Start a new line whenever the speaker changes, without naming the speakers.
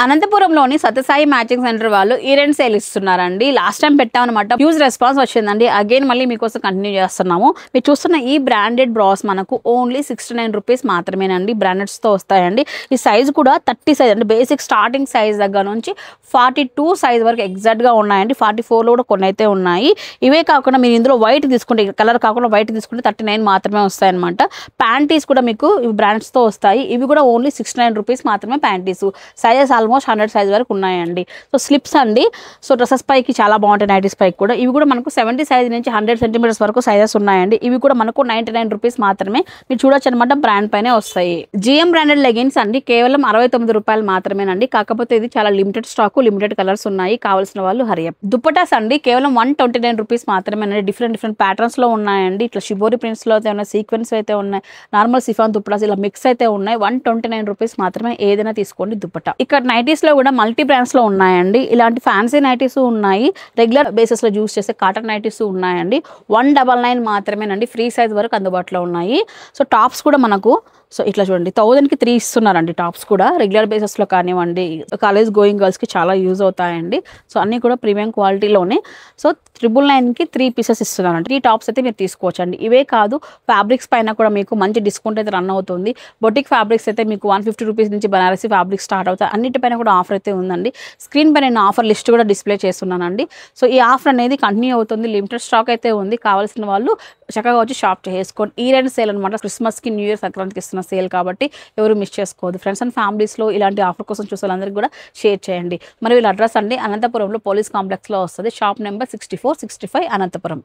అనంతపురంలోని Sathya Sai matching centre వాళ్ళు event sale ఇస్తున్నారండి. Last time పెట్టామన్నమాట, huge response వచ్చిందండి. అగైన్ మళ్ళీ మీకోసం కంటిన్యూ చేస్తున్నాము. మీరు చూస్తున్న ఈ బ్రాండెడ్ బ్రాస్ మనకు ఓన్లీ 69 రూపీస్ మాత్రమేనండి. బ్రాండెడ్స్తో వస్తాయండి. ఈ సైజ్ కూడా 30 సైజ్ అంటే బేసిక్ స్టార్టింగ్ సైజ్ దగ్గర నుంచి 42 సైజ్ వరకు ఎగ్జాక్ట్గా ఉన్నాయండి. 44లో కూడా కొన్ని అయితే ఉన్నాయి. ఇవే కాకుండా మీరు ఇందులో వైట్ తీసుకుంటే, కలర్ కాకుండా వైట్ తీసుకుంటే 39 మాత్రమే వస్తాయన్నమాట. ప్యాంటీస్ కూడా మీకు ఇవి బ్రాండ్స్తో వస్తాయి. ఇవి కూడా ఓన్లీ 69 రూపీస్ మాత్రమే ప్యాంటీస్. సైజెస్ ఆల్మోస్ట్ 100 సైజ్ వరకు ఉన్నాయండి. సో స్లిప్స్ అండి. సో డ్రెస్సెస్ పైకి చాలా బాగుంటాయి. నైటీస్ పైకి కూడా ఇవి కూడా మనకు 70 సైజ్ నుంచి 100 సెంటీమీటర్స్ వరకు సైజెస్ ఉన్నాయండి. ఇవి కూడా మనకు 99 రూపీస్ మాత్రమే. మీరు చూడొచ్చు అనమాట, బ్రాండ్ పైనే వస్తాయి. జిఎం బ్రాండెడ్ లెగిన్స్ అండి, కేవలం 69 రూపాయలు మాత్రమేనండి. కాకపోతే ఇది చాలా లిమిటెడ్ స్టాక్, లిమిటెడ్ కలర్స్ ఉన్నాయి. కావాల్సిన వాళ్ళు హరియప్. దుప్పటాస్ అండి, కేవలం 129 రూపీస్ మాత్రమేనండి. డిఫరెంట్ ప్యాటర్న్స్ లో ఉన్నాయండి. ఇట్లా షిబోరి ప్రింట్స్ లో అయితే ఉన్నాయి, సీక్వెన్స్ అయితే ఉన్నాయి, నార్మల్ సిఫాన్ దుప్పటాస్ ఇలా మిక్స్ అయితే ఉన్నాయి. 129 రూపీస్ మాత్రమే. ఏదైనా తీసుకోండి దుప్పటా. ఇక్కడ నైటీస్ లో కూడా మల్టీ బ్రాండ్స్ లో ఉన్నాయండి. ఇలాంటి ఫ్యాన్సీ నైటీస్ ఉన్నాయి. రెగ్యులర్ బేసిస్ లో యూస్ చేసే కాటన్ నైటీస్ ఉన్నాయండి. 199 మాత్రమేనండి. ఫ్రీ సైజ్ వరకు అందుబాటులో ఉన్నాయి. సో టాప్స్ కూడా మనకు సో ఇట్లా చూడండి, 1000కి 3 ఇస్తున్నారండి. టాప్స్ కూడా రెగ్యులర్ బేసిస్ లో కానివ్వండి, కాలేజ్ గోయింగ్ గర్ల్స్ కి చాలా యూజ్ అవుతాయండి. సో అన్ని కూడా ప్రీమియం క్వాలిటీలోనే. సో 999కి 3 పీసెస్ ఇస్తున్నారండి. 3 టాప్స్ అయితే మీరు తీసుకోవచ్చండి. ఇవే కాదు, ఫ్యాబ్రిక్స్ పైన కూడా మీకు మంచి డిస్కౌంట్ అయితే రన్ అవుతుంది. బొటిక్ ఫ్యాబ్రిక్స్ అయితే మీకు 150 రూపీస్ నుంచి బనారసి ఫ్యాబ్రిక్స్ స్టార్ట్ అవుతాయి. అన్నిటిపైన కూడా ఆఫర్ అయితే ఉందండి. స్క్రీన్ పైన నేను ఆఫర్ లిస్ట్ కూడా డిస్ప్లే చేస్తున్నానండి. సో ఈ ఆఫర్ అనేది కంటిన్యూ అవుతుంది. లిమిటెడ్ స్టాక్ అయితే ఉంది. కావాల్సిన వాళ్ళు చక్కగా వచ్చి షాప్ చేసుకోండి. ఈ రెండు సేల్ అనమాట. క్రిస్మస్కి, న్యూ ఇయర్, సంక్రాంతికి ఇస్తున్న సేల్ కాబట్టి ఎవరు మిస్ చేసుకోవద్దు. ఫ్రెండ్స్ అండ్ ఫ్యామిలీస్లో ఇలాంటి ఆఫర్ కోసం చూసే వాళ్ళందరికీ కూడా షేర్ చేయండి. మరి వీళ్ళ అడ్రస్ అండి అనంతపురంలో పోలీస్ కాంప్లెక్స్లో వస్తుంది. Shop number 64, 65 Anantapuram.